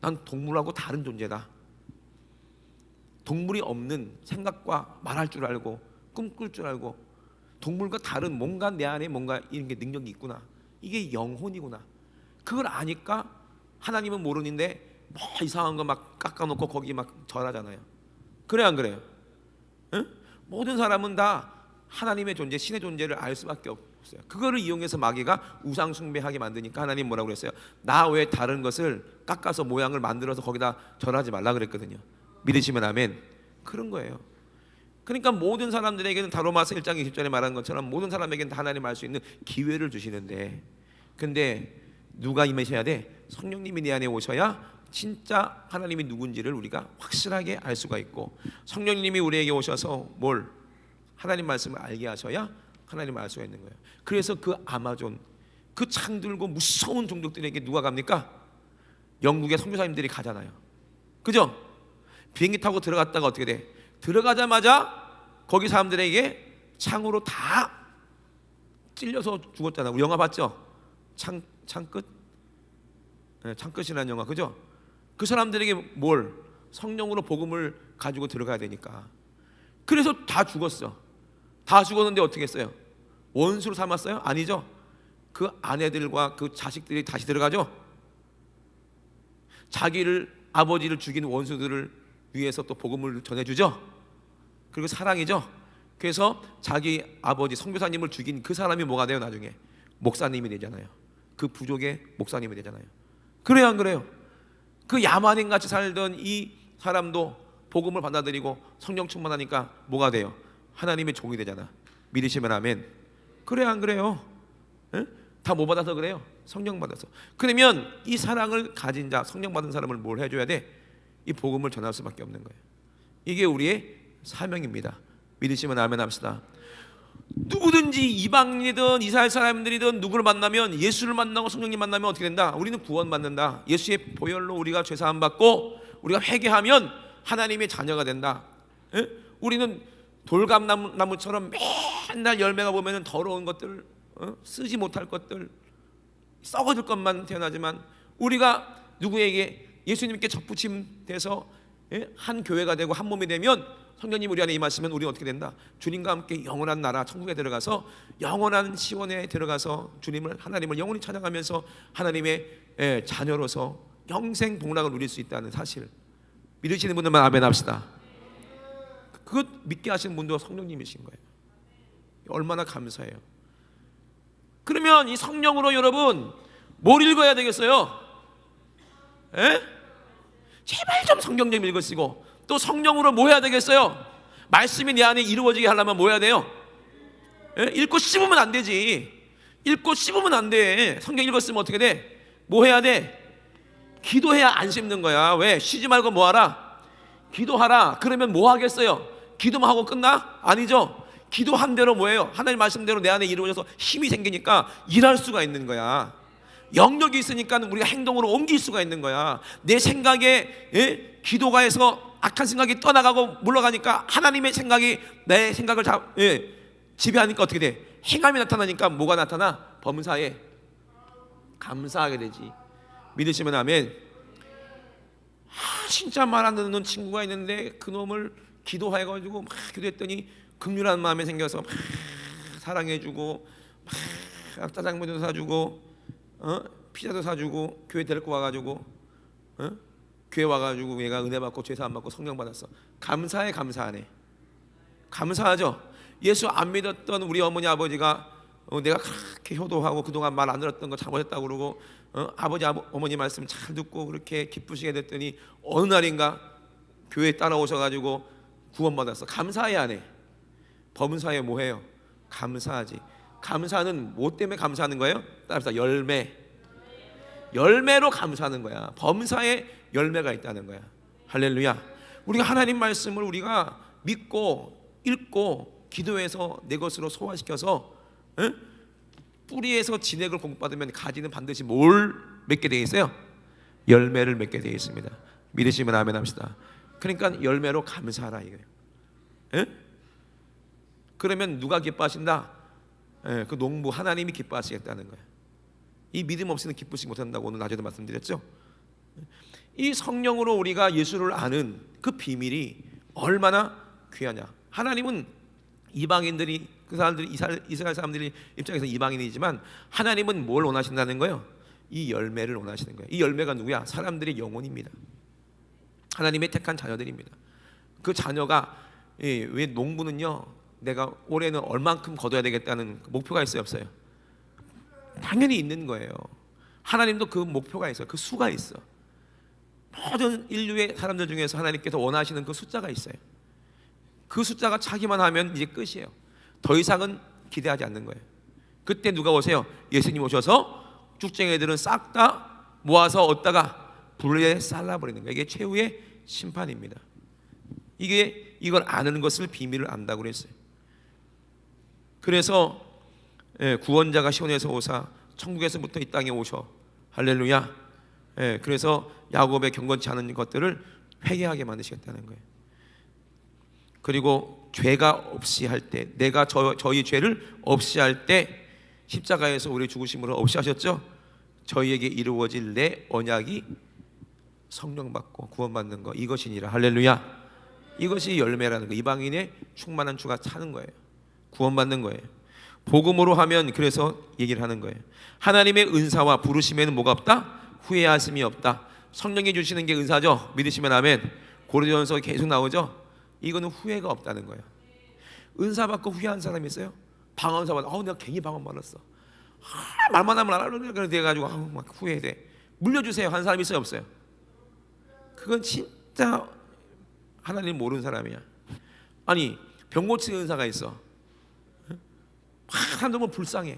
난 동물하고 다른 존재다. 동물이 없는 생각과 말할 줄 알고 꿈꿀 줄 알고 동물과 다른 뭔가 내 안에 뭔가 이런 게 능력이 있구나. 이게 영혼이구나. 그걸 아니까 하나님은 모르는데 뭐 이상한 거 막 깎아놓고 거기 막 절하잖아요. 그래 안 그래요? 모든 사람은 다 하나님의 존재, 신의 존재를 알 수밖에 없어요. 그거를 이용해서 마귀가 우상 숭배하게 만드니까 하나님 뭐라고 그랬어요? 나 외에 다른 것을 깎아서 모양을 만들어서 거기다 절하지 말라 그랬거든요. 믿으시면 아멘. 그런 거예요. 그러니까 모든 사람들에게는 다 로마서 1장 20절에 말한 것처럼 모든 사람에게는 하나님 알 수 있는 기회를 주시는데, 근데 누가 임하셔야 돼? 성령님이 내 안에 오셔야 진짜 하나님이 누군지를 우리가 확실하게 알 수가 있고, 성령님이 우리에게 오셔서 뭘? 하나님 말씀을 알게 하셔야 하나님을 알 수가 있는 거예요. 그래서 그 아마존, 그 창들고 무서운 종족들에게 누가 갑니까? 영국의 선교사님들이 가잖아요. 그죠? 비행기 타고 들어갔다가 어떻게 돼? 들어가자마자 거기 사람들에게 창으로 다 찔려서 죽었잖아요. 우리 영화 봤죠? 창끝? 네, 창끝이라는 영화, 그죠? 그 사람들에게 뭘? 성령으로 복음을 가지고 들어가야 되니까. 그래서 다 죽었어. 다 죽었는데 어떻게 했어요? 원수로 삼았어요? 아니죠. 그 아내들과 그 자식들이 다시 들어가죠. 자기를, 아버지를 죽인 원수들을 위해서 또 복음을 전해주죠. 그리고 사랑이죠. 그래서 자기 아버지 선교사님을 죽인 그 사람이 뭐가 돼요? 나중에 목사님이 되잖아요. 그 부족의 목사님이 되잖아요. 그래요, 안 그래요? 그 야만인 같이 살던 이 사람도 복음을 받아들이고 성령 충만하니까 뭐가 돼요? 하나님의 종이 되잖아. 믿으시면 아멘. 그래요, 안 그래요? 다 뭐 받아서 그래요? 성령 받아서. 그러면 이 사랑을 가진 자, 성령 받은 사람을 뭘 해줘야 돼? 이 복음을 전할 수밖에 없는 거예요. 이게 우리의 사명입니다. 믿으시면 아멘 합시다. 누구든지 이방인이든 이스라엘 사람들이든 누구를 만나면, 예수를 만나고 성령님 만나면 어떻게 된다? 우리는 구원받는다. 예수의 보혈로 우리가 죄사함 받고 우리가 회개하면 하나님의 자녀가 된다. 우리는 돌감나무처럼 맨날 열매가 보면 더러운 것들, 쓰지 못할 것들, 썩어질 것만 태어나지만, 우리가 누구에게 예수님께 접붙임 돼서 한 교회가 되고 한 몸이 되면, 성령님 우리 안에 임하시면 우리는 어떻게 된다? 주님과 함께 영원한 나라 천국에 들어가서 영원한 시원에 들어가서 주님을, 하나님을 영원히 찬양하면서 하나님의 자녀로서 영생 복락을 누릴 수 있다는 사실, 믿으시는 분들만 아멘 합시다. 그것 믿게 하시는 분도 성령님이신 거예요. 얼마나 감사해요. 그러면 이 성령으로 여러분 뭘 읽어야 되겠어요? 제발 좀 성경 좀 읽으시고, 또 성령으로 뭐 해야 되겠어요? 말씀이 내 안에 이루어지게 하려면 뭐 해야 돼요? 읽고 씹으면 안 되지. 읽고 씹으면 안 돼. 성경 읽었으면 어떻게 돼? 뭐 해야 돼? 기도해야 안 씹는 거야. 왜? 쉬지 말고 뭐 하라? 기도하라. 그러면 뭐 하겠어요? 기도만 하고 끝나? 아니죠. 기도한 대로 뭐예요? 하나님 말씀대로 내 안에 이루어져서 힘이 생기니까 일할 수가 있는 거야. 영역이 있으니까 우리가 행동으로 옮길 수가 있는 거야. 내 생각에 기도가에서 악한 생각이 떠나가고 물러가니까 하나님의 생각이 내 생각을 지배하니까 어떻게 돼? 행함이 나타나니까 뭐가 나타나? 범사에 감사하게 되지. 믿으시면 아멘. 진짜 말 안 듣는 친구가 있는데 그 놈을 기도해가지고 막 기도했더니 긍휼한 마음이 생겨서 막 사랑해주고, 막 짜장면도 사주고, 피자도 사주고, 교회 데리고 와가지고, 교회 와가지고 얘가 은혜 받고 죄사 안 받고 성령 받았어. 감사해, 감사하네. 감사하죠. 예수 안 믿었던 우리 어머니 아버지가 내가 그렇게 효도하고 그동안 말 안 들었던 거 잘못했다고 그러고, 아버지 어머니 말씀 잘 듣고 그렇게 기쁘시게 됐더니 어느 날인가 교회에 따라오셔가지고 구원받았어. 감사해, 안 해? 범사에 뭐 해요? 감사하지. 감사는 뭐 때문에 감사하는 거예요? 따라서 열매. 열매로 감사하는 거야. 범사에 열매가 있다는 거야. 할렐루야. 우리가 하나님 말씀을 우리가 믿고 읽고 기도해서 내 것으로 소화시켜서 뿌리에서 진액을 공급받으면 가지는 반드시 뭘 맺게 되어 있어요? 열매를 맺게 되어 있습니다. 믿으시면 아멘 합시다. 그러니까 열매로 감사하라 이거예요. 그러면 누가 기뻐하신다? 그 농부 하나님이 기뻐하시겠다는 거예요. 이 믿음 없이는 기쁘지 못한다고 오늘 낮에도 말씀드렸죠. 이 성령으로 우리가 예수를 아는 그 비밀이 얼마나 귀하냐. 하나님은 이방인들이, 그 사람들이 이스라엘 사람들이 입장에서 이방인이지만 하나님은 뭘 원하신다는 거예요? 이 열매를 원하시는 거예요. 이 열매가 누구야? 사람들의 영혼입니다. 하나님의 택한 자녀들입니다. 그 자녀가, 왜 농부는요, 내가 올해는 얼만큼 거둬야 되겠다는 목표가 있어요, 없어요? 당연히 있는 거예요. 하나님도 그 목표가 있어요. 그 수가 있어. 모든 인류의 사람들 중에서 하나님께서 원하시는 그 숫자가 있어요. 그 숫자가 차기만 하면 이제 끝이에요. 더 이상은 기대하지 않는 거예요. 그때 누가 오세요? 예수님 오셔서 쭉쟁이들은 싹 다 모아서 얻다가 불에 쌀라버리는 거예요. 이게 최후의 심판입니다. 이걸 아는 것을 비밀을 안다고 그랬어요. 그래서 구원자가 시온에서 오사 천국에서부터 이 땅에 오셔. 할렐루야. 그래서 야곱의 경건치 않은 것들을 회개하게 만드시겠다는 거예요. 그리고 죄가 없이 할 때, 내가 저희 죄를 없이 할 때 십자가에서 우리 죽으심으로 없이 하셨죠. 저희에게 이루어질 내 언약이 성령 받고 구원받는 거, 이것이니라. 할렐루야. 이것이 열매라는 거. 이방인의 충만한 주가 차는 거예요. 구원받는 거예요. 복음으로 하면 그래서 얘기를 하는 거예요. 하나님의 은사와 부르심에는 뭐가 없다? 후회하심이 없다. 성령이 주시는 게 은사죠. 믿으시면 아멘. 고린도전서 계속 나오죠. 이거는 후회가 없다는 거예요. 은사 받고 후회한 사람이 있어요? 방언사 받아. 내가 괜히 방언 받았어. 말만 하면 안 하려고 그래가지고 막 후회돼. 물려주세요. 한 사람이 있어요? 없어요? 그건 진짜 하나님 모르는 사람이야. 아니 병 고치는 은사가 있어. 사람들 보면 불쌍해.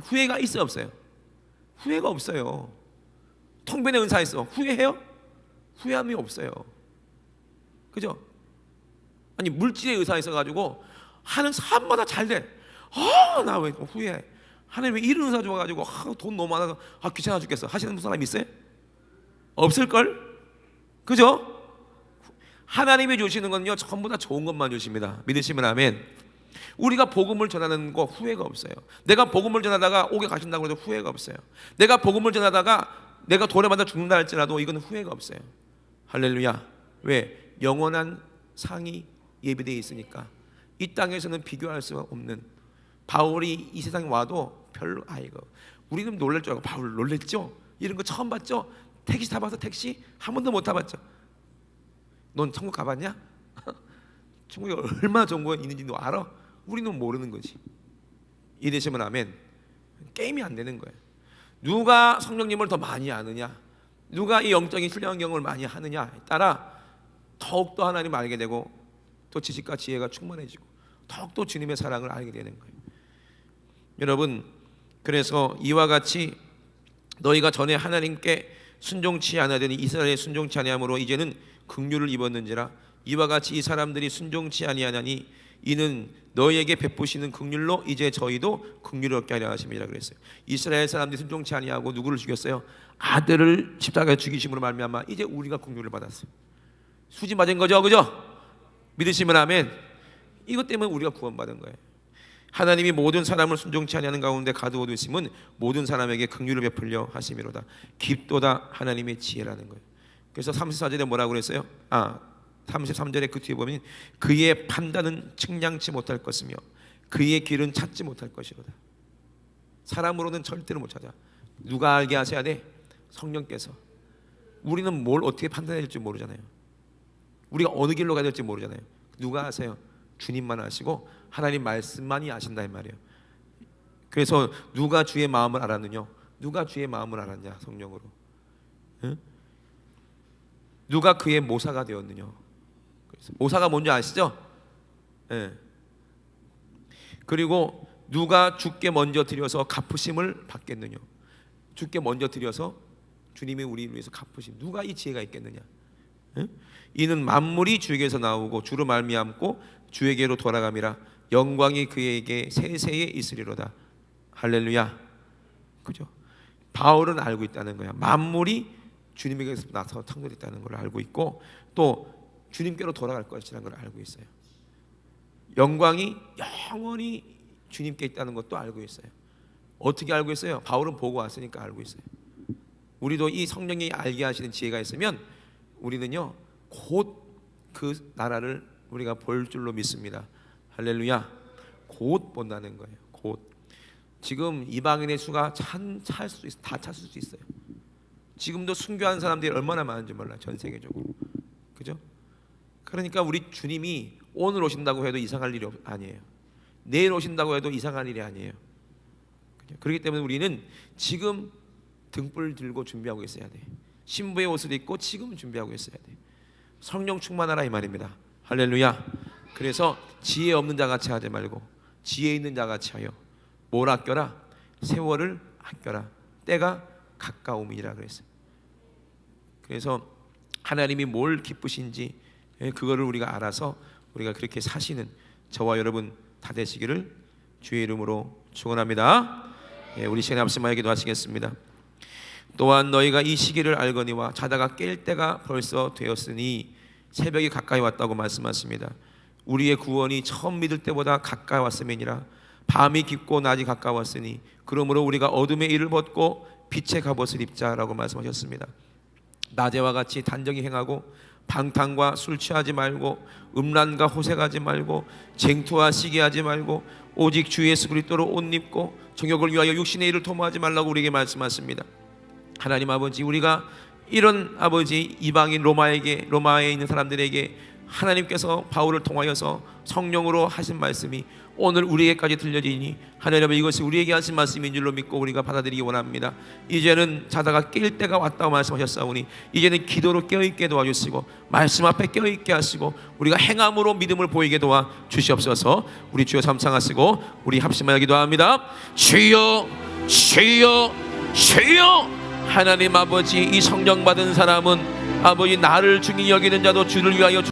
후회가 있어요? 없어요? 후회가 없어요. 통변의 은사 있어. 후회해요? 후회함이 없어요. 그죠? 아니 물질의 의사 있어가지고 하는 사람마다 잘 돼. 나 왜 후회해? 하나님 왜 이런 의사 줘가지고 돈 너무 많아서 귀찮아 죽겠어 하시는 사람이 있어요? 없을걸? 그죠? 하나님이 주시는 건요 전부 다 좋은 것만 주십니다. 믿으시면 아멘. 우리가 복음을 전하는 거 후회가 없어요. 내가 복음을 전하다가 옥에 가신다고 해도 후회가 없어요. 내가 복음을 전하다가 내가 돌에 맞아 죽는다 할지라도 이건 후회가 없어요. 할렐루야. 왜? 영원한 상이 예비되어 있으니까. 이 땅에서는 비교할 수 없는. 바울이 이 세상에 와도 별로 우리는 놀랄 줄 알고 바울 놀랬죠. 이런 거 처음 봤죠. 택시 타봐서 택시 한 번도 못 타봤죠. 넌 천국 가봤냐? 천국에 얼마나 좋은 거 있는지 너 알아? 우리는 모르는 거지. 이되시면 아멘. 게임이 안 되는 거예요. 누가 성령님을 더 많이 아느냐, 누가 이 영적인 훌륭한 경험을 많이 하느냐에 따라 더욱더 하나님을 알게 되고 또 지식과 지혜가 충만해지고 더욱더 주님의 사랑을 알게 되는 거예요. 여러분, 그래서 이와 같이 너희가 전에 하나님께 순종치 아니하더니 이스라엘에 순종치 아니함으로 이제는 긍휼을 입었는지라. 이와 같이 이 사람들이 순종치 아니하나니 이는 너희에게 베푸시는 긍휼로 이제 저희도 긍휼을 얻게 하려 하심이라 그랬어요. 이스라엘 사람들이 순종치 아니하고 누구를 죽였어요? 아들을 십자가에 죽이심으로 말미암아 이제 우리가 긍휼을 받았어요. 수지 맞은 거죠, 그죠? 믿으시면 아멘. 이것 때문에 우리가 구원받은 거예요. 하나님이 모든 사람을 순종치 아니하는 가운데 가두어 두심은 모든 사람에게 긍휼을 베풀려 하심이로다. 깊도다 하나님의 지혜라는 거예요. 그래서 34절에 뭐라고 그랬어요? 33절에 그 뒤에 보면 그의 판단은 측량치 못할 것이며 그의 길은 찾지 못할 것이로다. 사람으로는 절대로 못 찾아. 누가 알게 하셔야 돼? 성령께서. 우리는 뭘 어떻게 판단해야 될지 모르잖아요. 우리가 어느 길로 가야 될지 모르잖아요. 누가 아세요? 주님만 아시고 하나님 말씀만이 아신다 이 말이에요. 그래서 누가 주의 마음을 알았느냐? 누가 주의 마음을 알았냐? 성령으로. 응? 누가 그의 모사가 되었느냐? 그래서 모사가 뭔지 아시죠? 네. 그리고 누가 주께 먼저 드려서 갚으심을 받겠느냐? 주께 먼저 드려서 주님이 우리를 위해서 갚으심. 누가 이 지혜가 있겠느냐? 응? 이는 만물이 주에게서 나오고 주로 말미암고 주에게로 돌아감이라. 영광이 그에게 세세에 있으리로다. 할렐루야. 그죠? 바울은 알고 있다는 거야. 만물이 주님에게서 나서 창조됐다는 걸 알고 있고 또 주님께로 돌아갈 것이라는 걸 알고 있어요. 영광이 영원히 주님께 있다는 것도 알고 있어요. 어떻게 알고 있어요? 바울은 보고 왔으니까 알고 있어요. 우리도 이 성령이 알게 하시는 지혜가 있으면 우리는요 곧 그 나라를 우리가 볼 줄로 믿습니다. 할렐루야. 곧 본다는 거예요. 곧. 지금 이방인의 수가 찰 수 있어. 다 찼을 수 있어요. 지금도 순교한 사람들이 얼마나 많은지 몰라요. 전 세계적으로. 그죠? 그러니까 우리 주님이 오늘 오신다고 해도 이상할 일이 아니에요. 내일 오신다고 해도 이상할 일이 아니에요. 그죠? 그렇기 때문에 우리는 지금 등불 들고 준비하고 있어야 돼. 신부의 옷을 입고 지금 준비하고 있어야 돼. 성령 충만하라 이 말입니다. 할렐루야. 그래서 지혜 없는 자같이 하지 말고 지혜 있는 자같이 하여 뭘 아껴라? 세월을 아껴라. 때가 가까움이라 그랬어요. 그래서 하나님이 뭘 기쁘신지 그거를 우리가 알아서 우리가 그렇게 사시는 저와 여러분 다 되시기를 주의 이름으로 축원합니다. 우리 시간에 앞서마여 기도하시겠습니다. 또한 너희가 이 시기를 알거니와 자다가 깰 때가 벌써 되었으니 새벽이 가까이 왔다고 말씀하십니다. 우리의 구원이 처음 믿을 때보다 가까이 왔음이니라. 밤이 깊고 낮이 가까웠으니 그러므로 우리가 어둠의 일을 벗고 빛의 갑옷을 입자라고 말씀하셨습니다. 낮에와 같이 단정히 행하고 방탕과 술 취하지 말고 음란과 호색하지 말고 쟁투와 시기하지 말고 오직 주 예수 그리스도로 옷 입고 정욕을 위하여 육신의 일을 도모하지 말라고 우리에게 말씀하십니다. 하나님 아버지, 우리가 이런 아버지 이방인 로마에 있는 사람들에게 하나님께서 바울을 통하여서 성령으로 하신 말씀이 오늘 우리에게까지 들려지니 하나님 이것이 우리에게 하신 말씀인 줄로 믿고 우리가 받아들이기 원합니다. 이제는 자다가 깰 때가 왔다고 말씀하셨사오니 이제는 기도로 깨어있게 도와주시고 말씀 앞에 깨어있게 하시고 우리가 행함으로 믿음을 보이게 도와 주시옵소서. 우리 주여 삼창하시고 우리 합심하여 기도합니다. 주여 주여 주여. 하나님 아버지, 이 성령 받은 사람은 아버지 나를 중히 여기는 자도 주를 위하여